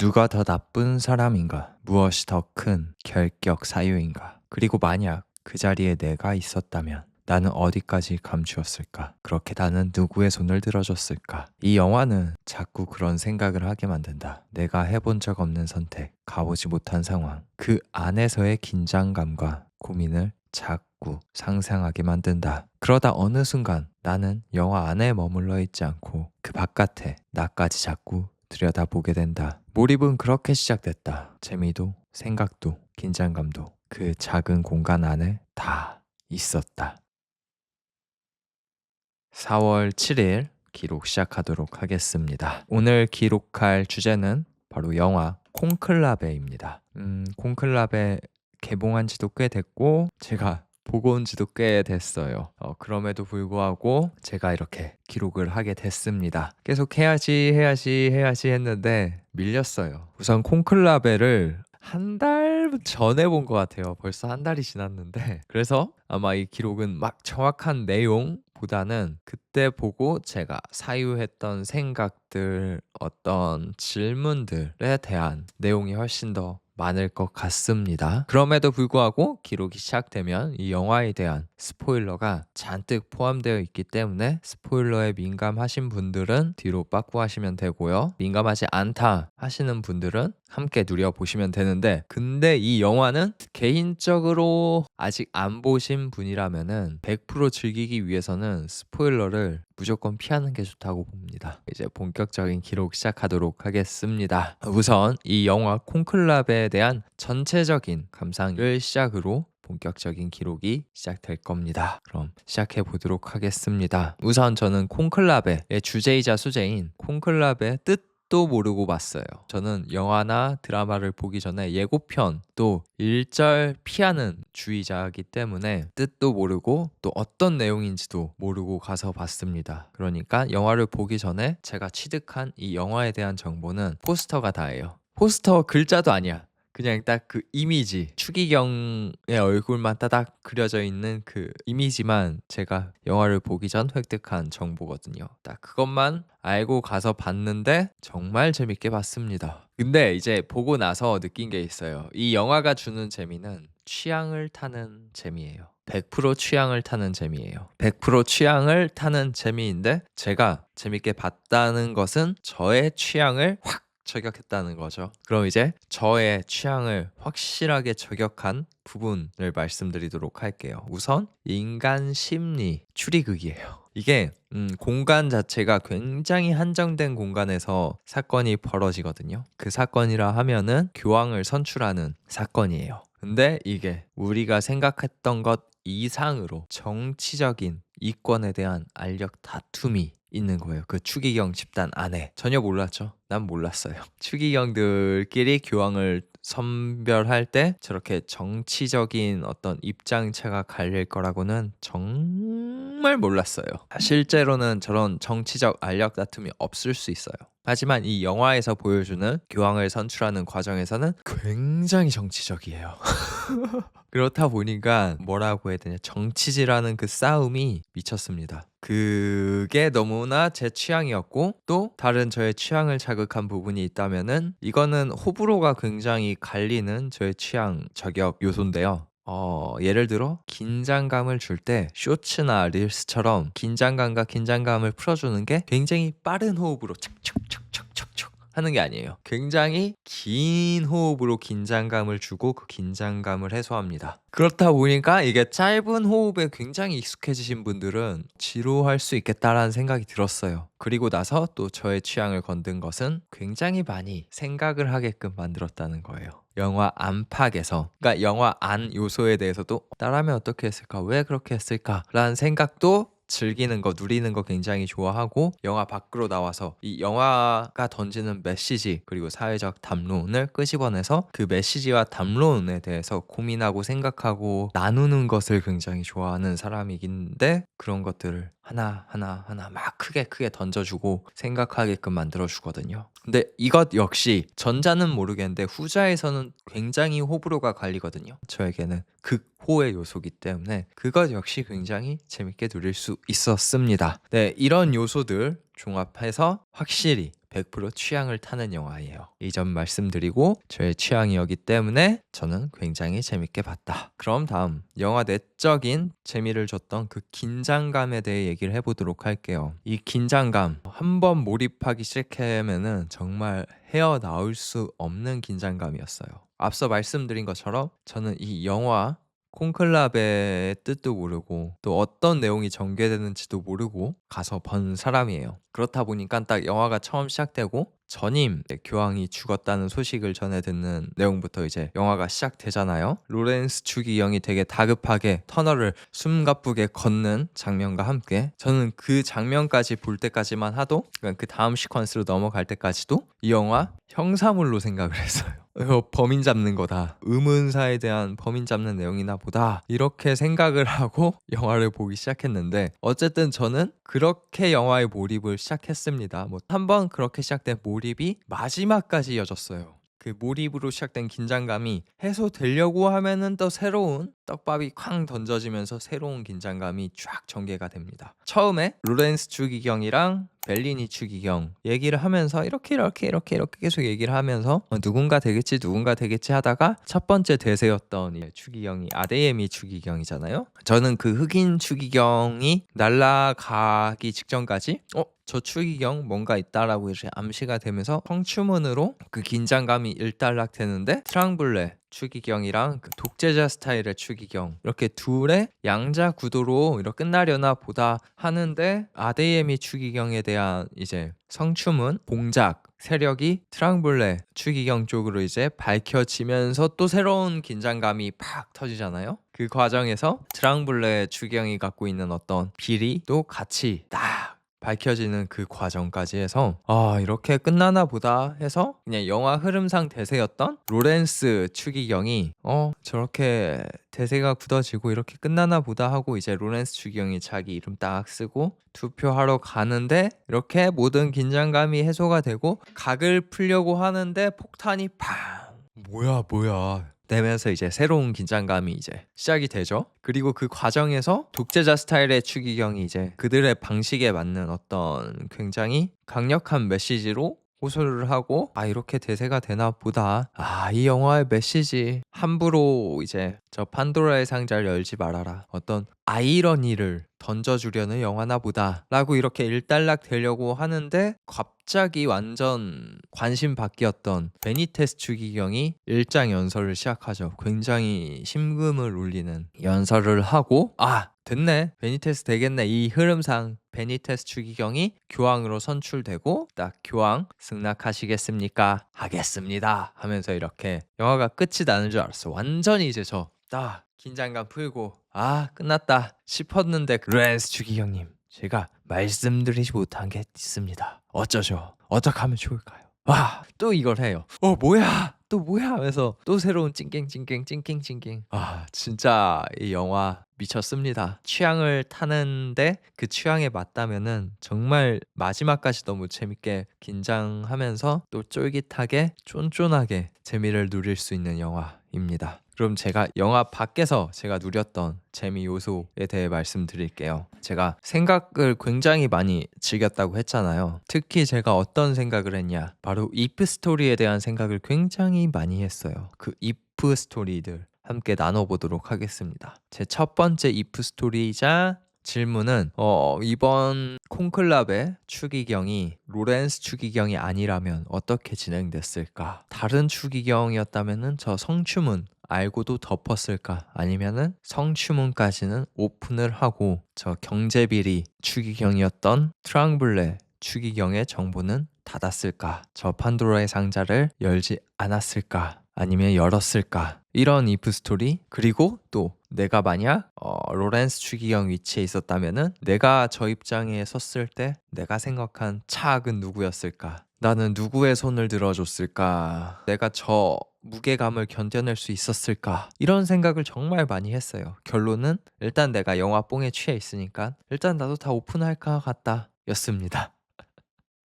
누가 더 나쁜 사람인가? 무엇이 더 큰 결격 사유인가? 그리고 만약 그 자리에 내가 있었다면 나는 어디까지 감추었을까? 그렇게 나는 누구의 손을 들어줬을까? 이 영화는 자꾸 그런 생각을 하게 만든다. 내가 해본 적 없는 선택, 가보지 못한 상황, 그 안에서의 긴장감과 고민을 자꾸 상상하게 만든다. 그러다 어느 순간 나는 영화 안에 머물러 있지 않고 그 바깥에 나까지 자꾸 들여다보게 된다. 몰입은 그렇게 시작됐다. 재미도, 생각도, 긴장감도 그 작은 공간 안에 다 있었다. 4월 7일 기록 시작하도록 하겠습니다. 오늘 기록할 주제는 바로 영화 콘클라베입니다. 콘클라베 개봉한 지도 꽤 됐고 제가 보고 온 지도 꽤 됐어요. 그럼에도 불구하고 제가 이렇게 기록을 하게 됐습니다. 계속 해야지 했는데 밀렸어요. 우선 콘클라베를 한 달 전에 본 것 같아요. 벌써 한 달이 지났는데 그래서 아마 이 기록은 막 정확한 내용보다는 그때 보고 제가 사유했던 생각들, 어떤 질문들에 대한 내용이 훨씬 더 많을 것 같습니다. 그럼에도 불구하고 기록이 시작되면 이 영화에 대한 스포일러가 잔뜩 포함되어 있기 때문에 스포일러에 민감하신 분들은 뒤로 빠꾸 하시면 되고요. 민감하지 않다 하시는 분들은 함께 누려보시면 되는데 근데 이 영화는 개인적으로 아직 안 보신 분이라면은 100% 즐기기 위해서는 스포일러를 무조건 피하는 게 좋다고 봅니다. 이제 본격적인 기록 시작하도록 하겠습니다. 우선 이 영화 콘클라베에 대한 전체적인 감상을 시작으로 본격적인 기록이 시작될 겁니다. 그럼 시작해 보도록 하겠습니다. 우선 저는 콘클라베의 주제이자 소재인 콘클라베의 뜻도 모르고 봤어요. 저는 영화나 드라마를 보기 전에 예고편 또 일절 피하는 주의자이기 때문에 뜻도 모르고 또 어떤 내용인지도 모르고 가서 봤습니다. 그러니까 영화를 보기 전에 제가 취득한 이 영화에 대한 정보는 포스터가 다예요. 포스터 글자도 아니야. 그냥 딱 그 이미지, 추기경의 얼굴만 따닥 그려져 있는 그 이미지만 제가 영화를 보기 전 획득한 정보거든요. 딱 그것만 알고 가서 봤는데 정말 재밌게 봤습니다. 근데 이제 보고 나서 느낀 게 있어요. 이 영화가 주는 재미는 취향을 타는 재미예요. 100% 취향을 타는 재미예요. 100% 취향을 타는 재미인데 제가 재밌게 봤다는 것은 저의 취향을 확 저격했다는 거죠. 그럼 이제 저의 취향을 확실하게 저격한 부분을 말씀드리도록 할게요. 우선 인간 심리 추리극이에요. 이게 공간 자체가 굉장히 한정된 공간에서 사건이 벌어지거든요. 그 사건이라 하면은 교황을 선출하는 사건이에요. 근데 이게 우리가 생각했던 것 이상으로 정치적인 이권에 대한 알력 다툼이 있는 거예요. 그 추기경 집단 안에. 전혀 몰랐죠. 난 몰랐어요. 추기경들끼리 교황을 선별할 때 저렇게 정치적인 어떤 입장차가 갈릴 거라고는 정말 몰랐어요. 실제로는 저런 정치적 알력 다툼이 없을 수 있어요. 하지만 이 영화에서 보여주는 교황을 선출하는 과정에서는 굉장히 정치적이에요. 그렇다 보니까 뭐라고 해야 되냐, 정치질하는 그 싸움이 미쳤습니다. 그게 너무나 제 취향이었고 또 다른 저의 취향을 자극한 부분이 있다면은 이거는 호불호가 굉장히 갈리는 저의 취향 저격 요소인데요. 예를 들어 긴장감을 줄 때 쇼츠나 릴스처럼 긴장감과 긴장감을 풀어주는 게 굉장히 빠른 호흡으로 척척척척척척 하는 게 아니에요. 굉장히 긴 호흡으로 긴장감을 주고 그 긴장감을 해소합니다. 그렇다 보니까 이게 짧은 호흡에 굉장히 익숙해지신 분들은 지루할 수 있겠다라는 생각이 들었어요. 그리고 나서 또 저의 취향을 건든 것은 굉장히 많이 생각을 하게끔 만들었다는 거예요. 영화 안팎에서, 그러니까 영화 안 요소에 대해서도 나라면 어떻게 했을까? 왜 그렇게 했을까? 라는 생각도 즐기는 거, 누리는 거 굉장히 좋아하고 영화 밖으로 나와서 이 영화가 던지는 메시지 그리고 사회적 담론을 끄집어내서 그 메시지와 담론에 대해서 고민하고 생각하고 나누는 것을 굉장히 좋아하는 사람이긴데 그런 것들을 하나하나 막 크게 던져주고 생각하게끔 만들어주거든요. 근데 이것 역시 전자는 모르겠는데 후자에서는 굉장히 호불호가 갈리거든요. 저에게는 극호의 요소기 때문에 그것 역시 굉장히 재밌게 누릴 수 있었습니다. 네, 이런 요소들 종합해서 확실히 100% 취향을 타는 영화예요. 이 점 말씀드리고 저의 취향이었기 때문에 저는 굉장히 재밌게 봤다. 그럼 다음 영화 내적인 재미를 줬던 그 긴장감에 대해 얘기를 해보도록 할게요. 이 긴장감 한번 몰입하기 시작하면은 정말 헤어나올 수 없는 긴장감이었어요. 앞서 말씀드린 것처럼 저는 이 영화 콘클라베의 뜻도 모르고 또 어떤 내용이 전개되는지도 모르고 가서 본 사람이에요. 그렇다 보니까 딱 영화가 처음 시작되고 전임 교황이 죽었다는 소식을 전해 듣는 내용부터 이제 영화가 시작되잖아요. 로렌스 추기경이 되게 다급하게 터널을 숨가쁘게 걷는 장면과 함께 저는 그 장면까지 볼 때까지만 하도 그러니까 그 다음 시퀀스로 넘어갈 때까지도 이 영화 형사물로 생각을 했어요. 이거 범인 잡는 거다. 의문사에 대한 범인 잡는 내용이나 보다. 이렇게 생각을 하고 영화를 보기 시작했는데 어쨌든 저는 그렇게 영화의 몰입을 시작했습니다. 뭐 한번 그렇게 시작된 몰입이 마지막까지 이어졌어요. 그 몰입으로 시작된 긴장감이 해소되려고 하면은 또 새로운 떡밥이 쾅 던져지면서 새로운 긴장감이 쫙 전개가 됩니다. 처음에 로렌스 추기경이랑 벨리니 추기경 얘기를 하면서 이렇게 계속 얘기를 하면서 누군가 되겠지 하다가 첫 번째 대세였던 이 추기경이 아데예미 추기경이잖아요. 저는 그 흑인 추기경이 날아가기 직전까지 저 추기경 뭔가 있다라고 이제 암시가 되면서 성추문으로 그 긴장감이 일단락되는데 트랑블레 추기경이랑 그 독재자 스타일의 추기경 이렇게 둘의 양자 구도로 이렇게 끝나려나 보다 하는데 아데예미 추기경에 대한 이제 성추문 공작 세력이 트랑블레 추기경 쪽으로 이제 밝혀지면서 또 새로운 긴장감이 팍 터지잖아요. 그 과정에서 트랑블레 추기경이 갖고 있는 어떤 비리도 같이 딱 밝혀지는 그 과정까지 해서 이렇게 끝나나 보다 해서 그냥 영화 흐름상 대세였던 로렌스 추기경이 저렇게 대세가 굳어지고 이렇게 끝나나 보다 하고 이제 로렌스 추기경이 자기 이름 딱 쓰고 투표하러 가는데 이렇게 모든 긴장감이 해소가 되고 각을 풀려고 하는데 폭탄이 팡 뭐야 되면서 이제 새로운 긴장감이 이제 시작이 되죠. 그리고 그 과정에서 독재자 스타일의 추기경이 이제 그들의 방식에 맞는 어떤 굉장히 강력한 메시지로 호소를 하고 이렇게 대세가 되나 보다. 이 영화의 메시지 함부로 이제 저 판도라의 상자를 열지 말아라. 어떤 아이러니를 던져주려는 영화나 보다 라고 이렇게 일단락 되려고 하는데 갑자기 완전 관심 바뀌었던 베니테스 추기경이 일장 연설을 시작하죠. 굉장히 심금을 울리는 연설을 하고 됐네 베니테스 되겠네 이 흐름상 베니테스 추기경이 교황으로 선출되고 딱 교황 승낙하시겠습니까? 하겠습니다 하면서 이렇게 영화가 끝이 나는 줄 알았어. 완전히 이제 저 딱 긴장감 풀고 끝났다 싶었는데 로렌스 추기경님 제가 말씀드리지 못한 게 있습니다. 어쩌죠? 어떡하면 좋을까요? 또 이걸 해요. 뭐야 또 뭐야 하면서 또 새로운 찡깽 진짜 이 영화 미쳤습니다. 취향을 타는데 그 취향에 맞다면은 정말 마지막까지 너무 재밌게 긴장하면서 또 쫄깃하게 쫀쫀하게 재미를 누릴 수 있는 영화입니다. 그럼 제가 영화 밖에서 제가 누렸던 재미 요소에 대해 말씀드릴게요. 제가 생각을 굉장히 많이 즐겼다고 했잖아요. 특히 제가 어떤 생각을 했냐 바로 if 스토리에 대한 생각을 굉장히 많이 했어요. 그 if 스토리들 함께 나눠보도록 하겠습니다. 제 첫 번째 if 스토리이자 질문은 이번 콘클라베 추기경이 로렌스 추기경이 아니라면 어떻게 진행됐을까? 다른 추기경이었다면은 저 성추문 알고도 덮었을까? 아니면은 성추문까지는 오픈을 하고 저 경제비리 추기경이었던 트랑블레 추기경의 정보는 닫았을까? 저 판도라의 상자를 열지 않았을까? 아니면 열었을까? 이런 if 스토리. 그리고 또 내가 만약 로렌스 추기경 위치에 있었다면은 내가 저 입장에 섰을 때 내가 생각한 차악은 누구였을까? 나는 누구의 손을 들어줬을까? 내가 저 무게감을 견뎌낼 수 있었을까? 이런 생각을 정말 많이 했어요. 결론은 일단 내가 영화 뽕에 취해 있으니까 일단 나도 다 오픈할까 같다 였습니다.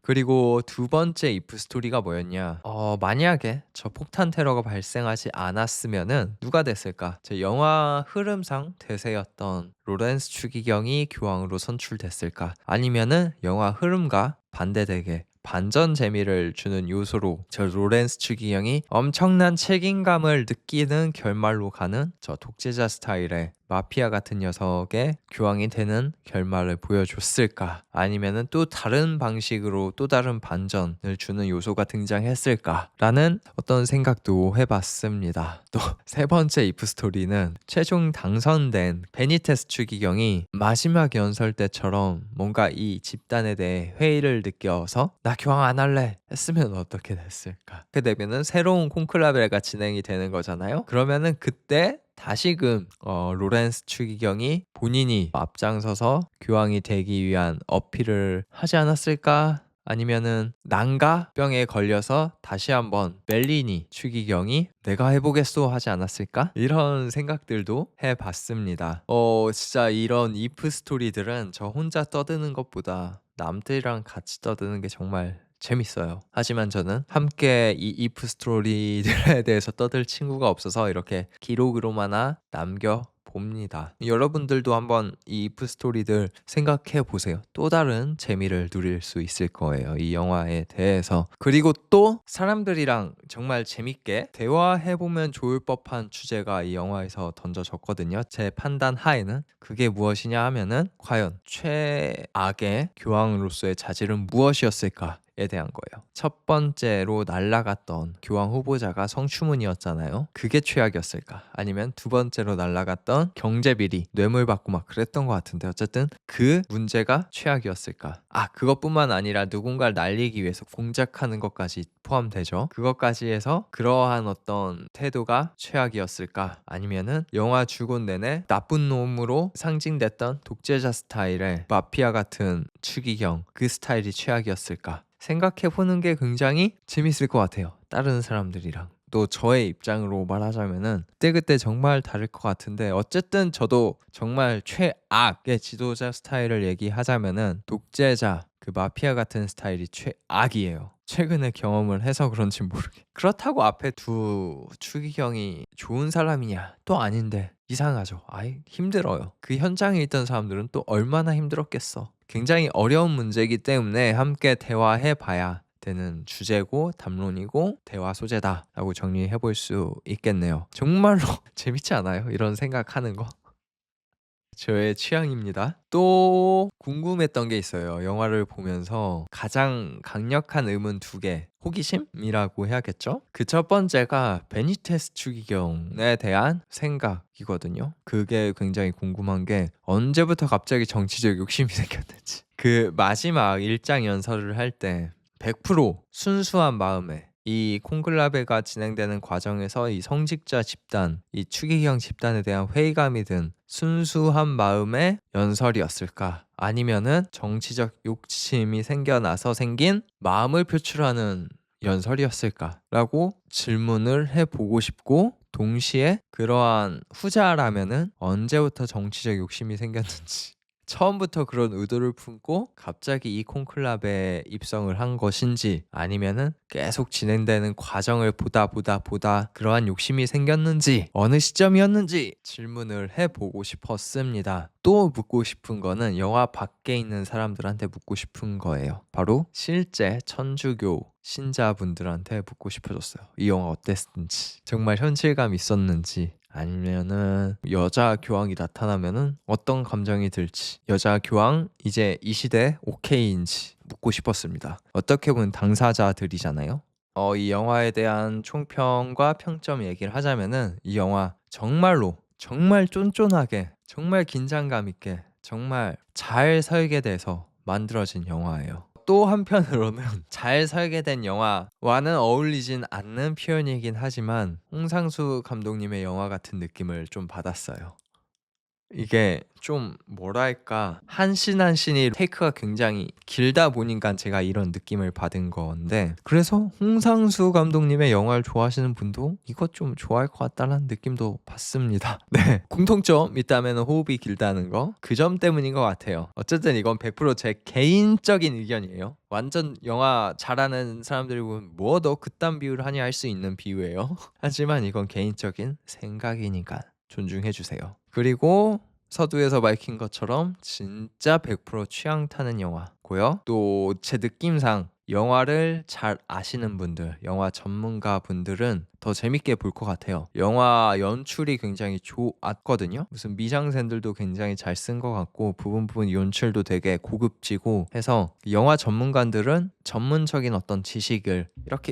그리고 두 번째 if 스토리가 뭐였냐? 만약에 저 폭탄 테러가 발생하지 않았으면은 누가 됐을까? 제 영화 흐름상 대세였던 로렌스 추기경이 교황으로 선출됐을까? 아니면은 영화 흐름과 반대되게 반전 재미를 주는 요소로 저 로렌스 추기경이 엄청난 책임감을 느끼는 결말로 가는 저 독재자 스타일의 마피아 같은 녀석의 교황이 되는 결말을 보여줬을까? 아니면은 또 다른 방식으로 또 다른 반전을 주는 요소가 등장했을까? 라는 어떤 생각도 해봤습니다. 또 세 번째 이프 스토리는 최종 당선된 베니테스 추기경이 마지막 연설 때처럼 뭔가 이 집단에 대해 회의를 느껴서 나 교황 안 할래 했으면 어떻게 됐을까? 그 되면은 새로운 콘클라베가 진행이 되는 거잖아요. 그러면은 그때 다시금 로렌스 추기경이 본인이 앞장서서 교황이 되기 위한 어필을 하지 않았을까? 아니면은 난가병에 걸려서 다시 한번 멜리니 추기경이 내가 해보겠소 하지 않았을까? 이런 생각들도 해봤습니다. 진짜 이런 이프 스토리들은 저 혼자 떠드는 것보다 남들이랑 같이 떠드는 게 정말 재밌어요. 하지만 저는 함께 이 이프 스토리들에 대해서 떠들 친구가 없어서 이렇게 기록으로만 남겨 봅니다. 여러분들도 한번 이 이프 스토리들 생각해 보세요. 또 다른 재미를 누릴 수 있을 거예요. 이 영화에 대해서. 그리고 또 사람들이랑 정말 재밌게 대화해 보면 좋을 법한 주제가 이 영화에서 던져졌거든요. 제 판단 하에는 그게 무엇이냐 하면은 과연 최악의 교황으로서의 자질은 무엇이었을까? 에 대한 거예요. 첫 번째로 날라갔던 교황 후보자가 성추문이었잖아요. 그게 최악이었을까? 아니면 두 번째로 날라갔던 경제비리, 뇌물 받고 막 그랬던 것 같은데 어쨌든 그 문제가 최악이었을까? 그것뿐만 아니라 누군가를 날리기 위해서 공작하는 것까지 포함되죠. 그것까지 해서 그러한 어떤 태도가 최악이었을까? 아니면은 영화 주곤 내내 나쁜 놈으로 상징됐던 독재자 스타일의 마피아 같은 추기경 그 스타일이 최악이었을까? 생각해보는 게 굉장히 재밌을 것 같아요. 다른 사람들이랑. 또 저의 입장으로 말하자면은 그때그때 정말 다를 것 같은데 어쨌든 저도 정말 최악의 지도자 스타일을 얘기하자면은 독재자 그 마피아 같은 스타일이 최악이에요. 최근에 경험을 해서 그런지 모르게. 그렇다고 앞에 두 추기경이 좋은 사람이냐? 또 아닌데 이상하죠. 힘들어요. 그 현장에 있던 사람들은 또 얼마나 힘들었겠어. 굉장히 어려운 문제이기 때문에 함께 대화해 봐야 되는 주제고 담론이고 대화 소재다라고 정리해 볼 수 있겠네요. 정말로 재밌지 않아요? 이런 생각하는 거. 저의 취향입니다. 또 궁금했던 게 있어요. 영화를 보면서 가장 강력한 의문 두 개. 호기심이라고 해야겠죠? 그 첫 번째가 베니테스 추기경에 대한 생각이거든요. 그게 굉장히 궁금한 게 언제부터 갑자기 정치적 욕심이 생겼는지. 그 마지막 일장 연설을 할 때 100% 순수한 마음에 이 콘클라베가 진행되는 과정에서 이 성직자 집단, 이 추기경 집단에 대한 회의감이 든 순수한 마음의 연설이었을까? 아니면은 정치적 욕심이 생겨나서 생긴 마음을 표출하는 연설이었을까? 라고 질문을 해보고 싶고 동시에 그러한 후자라면은 언제부터 정치적 욕심이 생겼는지 처음부터 그런 의도를 품고 갑자기 이 콘클라베에 입성을 한 것인지 아니면은 계속 진행되는 과정을 보다 그러한 욕심이 생겼는지 어느 시점이었는지 질문을 해보고 싶었습니다. 또 묻고 싶은 거는 영화 밖에 있는 사람들한테 묻고 싶은 거예요. 바로 실제 천주교 신자분들한테 묻고 싶어졌어요. 이 영화 어땠는지 정말 현실감 있었는지 아니면은 여자 교황이 나타나면은 어떤 감정이 들지 여자 교황 이제 이 시대 오케이인지 묻고 싶었습니다. 어떻게 보면 당사자들이잖아요. 이 영화에 대한 총평과 평점 얘기를 하자면은 이 영화 정말로 정말 쫀쫀하게 정말 긴장감 있게 정말 잘 설계돼서 만들어진 영화예요. 또 한편으로는 잘 설계된 영화와는 어울리진 않는 표현이긴 하지만 홍상수 감독님의 영화 같은 느낌을 좀 받았어요. 이게 좀 뭐랄까 한 씬 한 씬이 테이크가 굉장히 길다 보니까 제가 이런 느낌을 받은 건데 그래서 홍상수 감독님의 영화를 좋아하시는 분도 이것 좀 좋아할 것 같다는 느낌도 받습니다. 네, 공통점 있다면 호흡이 길다는 거 그 점 때문인 것 같아요. 어쨌든 이건 100%제 개인적인 의견이에요. 완전 영화 잘하는 사람들이 보면 뭐 너 그딴 비유를 하냐 할 수 있는 비유예요. 하지만 이건 개인적인 생각이니까 존중해주세요. 그리고 서두에서 밝힌 것처럼 진짜 100% 취향 타는 영화고요. 또 제 느낌상 영화를 잘 아시는 분들, 영화 전문가 분들은 더 재밌게 볼 것 같아요. 영화 연출이 굉장히 좋았거든요. 무슨 미장센들도 굉장히 잘 쓴 것 같고 부분 연출도 되게 고급지고 해서 영화 전문가들은 전문적인 어떤 지식을 이렇게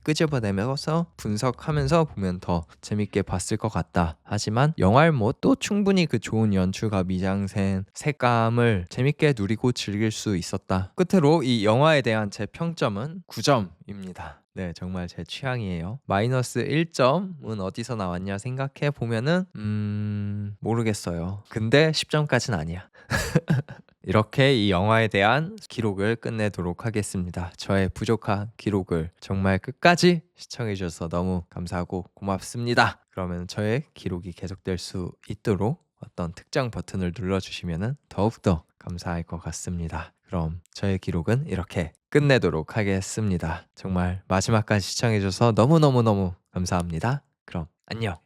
끄집어내면서 분석하면서 보면 더 재밌게 봤을 것 같다. 하지만 영화알못도 충분히 그 좋은 연출과 미장센, 색감을 재밌게 누리고 즐길 수 있었다. 끝으로 이 영화에 대한 제 평점은 9점입니다. 네, 정말 제 취향이에요. 마이너스 1점은 어디서 나왔냐 생각해 보면은 모르겠어요. 근데 10점까지는 아니야. 이렇게 이 영화에 대한 기록을 끝내도록 하겠습니다. 저의 부족한 기록을 정말 끝까지 시청해 주셔서 너무 감사하고 고맙습니다. 그러면 저의 기록이 계속될 수 있도록 어떤 특정 버튼을 눌러주시면 더욱더 감사할 것 같습니다. 그럼 저의 기록은 이렇게 끝내도록 하겠습니다. 정말 마지막까지 시청해 주셔서 너무너무너무 감사합니다. 그럼 안녕.